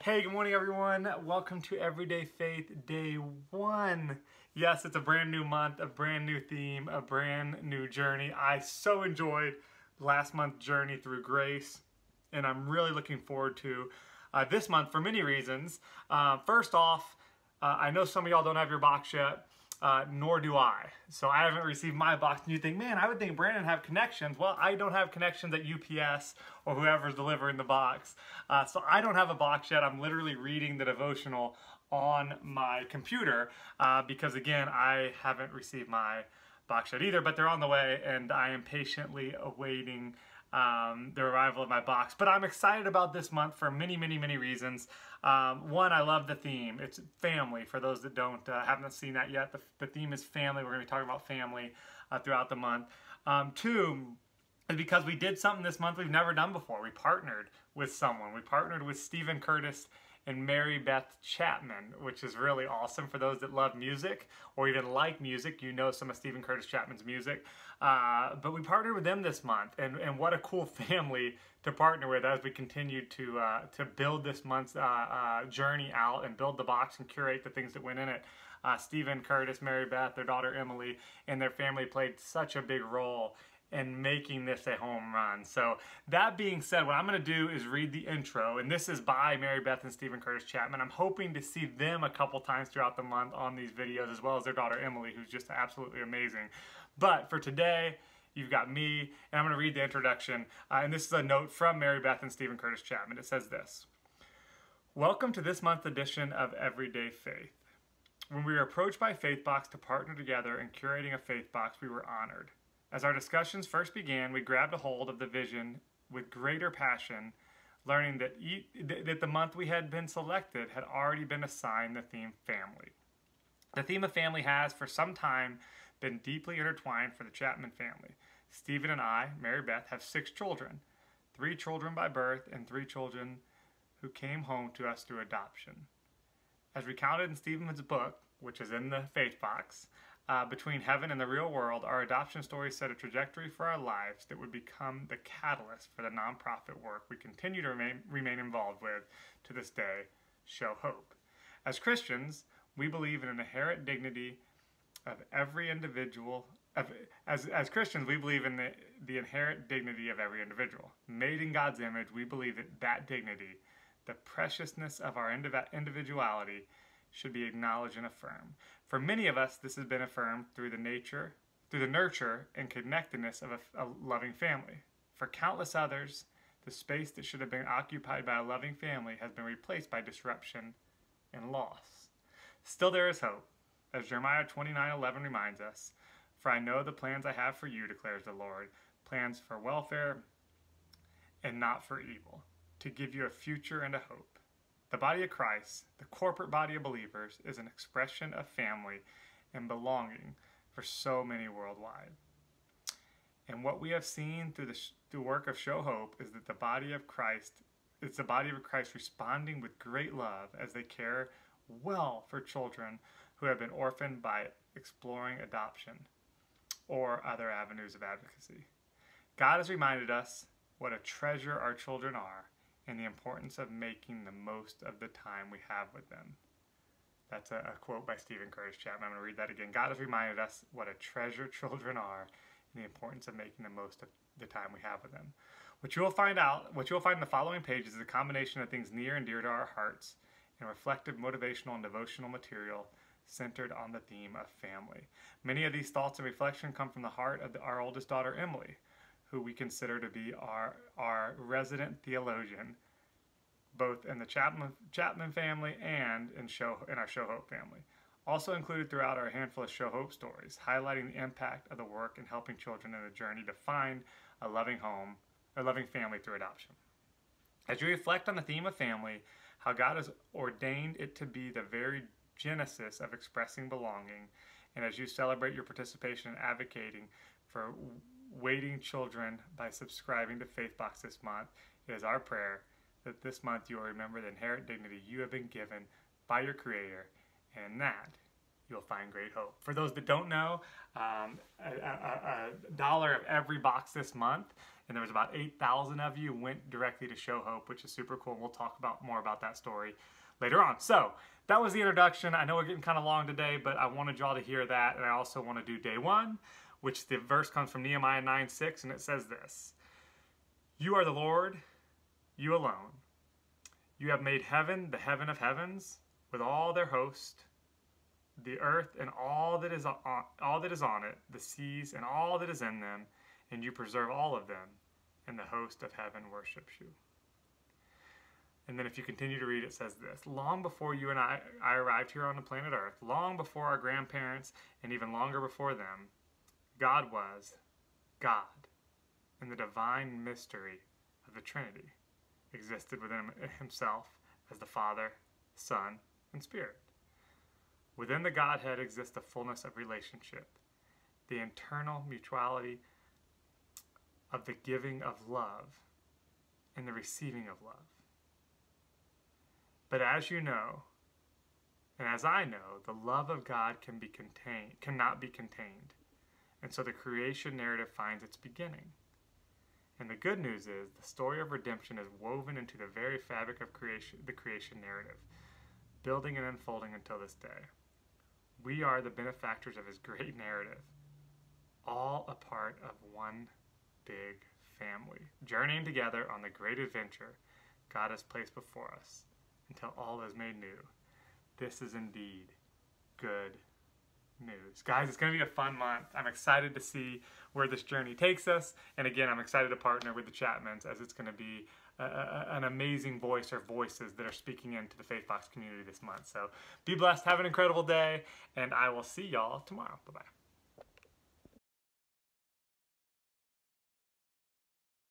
Hey, good morning everyone. Welcome to Everyday Faith Day 1. Yes, it's a brand new month, a brand new theme, a brand new journey. I so enjoyed last month's journey through grace, and I'm really looking forward to this month for many reasons. First off, I know some of y'all don't have your box yet. Nor do I. So I haven't received my box. And you think, man, I would think Brandon have connections. Well, I don't have connections at UPS or whoever's delivering the box. So I don't have a box yet. I'm literally reading the devotional on my computer because, again, I haven't received my box yet either. But they're on the way, and I am patiently awaiting the arrival of my box. But I'm excited about this month for many reasons. One, I love the theme. It's family. For those that haven't seen that yet, the theme is family. We're going to be talking about family throughout the month. Two, is because we did something this month we've never done before. We partnered with someone. We partnered with Stephen Curtis and Mary Beth Chapman, which is really awesome for those that love music or even like music. You know some of Stephen Curtis Chapman's music. But we partnered with them this month, and what a cool family to partner with as we continue to build this month's journey out and build the box and curate the things that went in it. Stephen Curtis, Mary Beth, their daughter Emily, and their family played such a big role in making this a home run. So that being said, what I'm going to do is read the intro, and this is by Mary Beth and Stephen Curtis Chapman. I'm hoping to see them a couple times throughout the month on these videos, as well as their daughter Emily, who's just absolutely amazing. But for today, you've got me, and I'm going to read the introduction, and this is a note from Mary Beth and Stephen Curtis Chapman. It says this: Welcome to this month's edition of Everyday Faith. When we were approached by FaithBox to partner together in curating a FaithBox, we were honored. As our discussions first began, we grabbed a hold of the vision with greater passion, learning that the month we had been selected had already been assigned the theme family. The theme of family has, for some time, been deeply intertwined for the Chapman family. Stephen and I, Mary Beth, have 6 children, 3 children by birth and 3 children who came home to us through adoption. As recounted in Stephen's book, which is in the Faith Box, Between Heaven and the Real World, our adoption story set a trajectory for our lives that would become the catalyst for the nonprofit work we continue to remain involved with to this day, Show Hope. As Christians, we believe in an inherent dignity of every individual. As Christians, we believe in the inherent dignity of every individual. Made in God's image, we believe that dignity, the preciousness of our individuality, should be acknowledged and affirmed. For many of us, this has been affirmed through the nurture and connectedness of a loving family. For countless others, the space that should have been occupied by a loving family has been replaced by disruption and loss. Still there is hope, as Jeremiah 29:11 reminds us, "For I know the plans I have for you, declares the Lord, plans for welfare and not for evil, to give you a future and a hope." The body of Christ, the corporate body of believers, is an expression of family and belonging for so many worldwide. And what we have seen through the work of Show Hope is that the body of Christ responding with great love as they care well for children who have been orphaned by exploring adoption or other avenues of advocacy. God has reminded us what a treasure our children are and the importance of making the most of the time we have with them. That's a quote by Stephen Curtis Chapman. I'm going to read that again. God has reminded us what a treasure children are and the importance of making the most of the time we have with them. What you will find in the following pages is a combination of things near and dear to our hearts and reflective, motivational, and devotional material centered on the theme of family. Many of these thoughts and reflection come from the heart of our oldest daughter, Emily, who we consider to be our resident theologian, both in the Chapman family and in our Show Hope family. Also included throughout are a handful of Show Hope stories, highlighting the impact of the work in helping children in a journey to find a loving home, a loving family through adoption. As you reflect on the theme of family, how God has ordained it to be the very genesis of expressing belonging, and as you celebrate your participation in advocating for waiting children by subscribing to FaithBox this month, it is our prayer that this month you will remember the inherent dignity you have been given by your Creator, and in that you'll find great hope. For those that don't know, a dollar of every box this month, and there was about 8,000 of you, went directly to Show Hope, which is super cool. We'll talk more about that story later on. So that was the introduction. I know we're getting kind of long today, but I wanted y'all to hear that, and I also want to do day one, which the verse comes from Nehemiah 9:6, and it says this: "You are the Lord, you alone. You have made heaven, the heaven of heavens, with all their host, the earth and all that is on it, the seas and all that is in them, and you preserve all of them, and the host of heaven worships you." And then if you continue to read, it says this: "Long before you and I arrived here on the planet Earth, long before our grandparents, and even longer before them, God was God, and the divine mystery of the Trinity existed within himself as the Father, Son, and Spirit. Within the Godhead exists the fullness of relationship, the internal mutuality of the giving of love and the receiving of love. But as you know, and as I know, the love of God cannot be contained. And so the creation narrative finds its beginning. And the good news is the story of redemption is woven into the very fabric of the creation narrative, building and unfolding until this day. We are the benefactors of his great narrative, all a part of one big family, journeying together on the great adventure God has placed before us until all is made new. This is indeed good news." Guys, it's going to be a fun month. I'm excited to see where this journey takes us. And again, I'm excited to partner with the Chapmans, as it's going to be an amazing voice or voices that are speaking into the Faith Box community this month. So be blessed. Have an incredible day. And I will see y'all tomorrow. Bye-bye.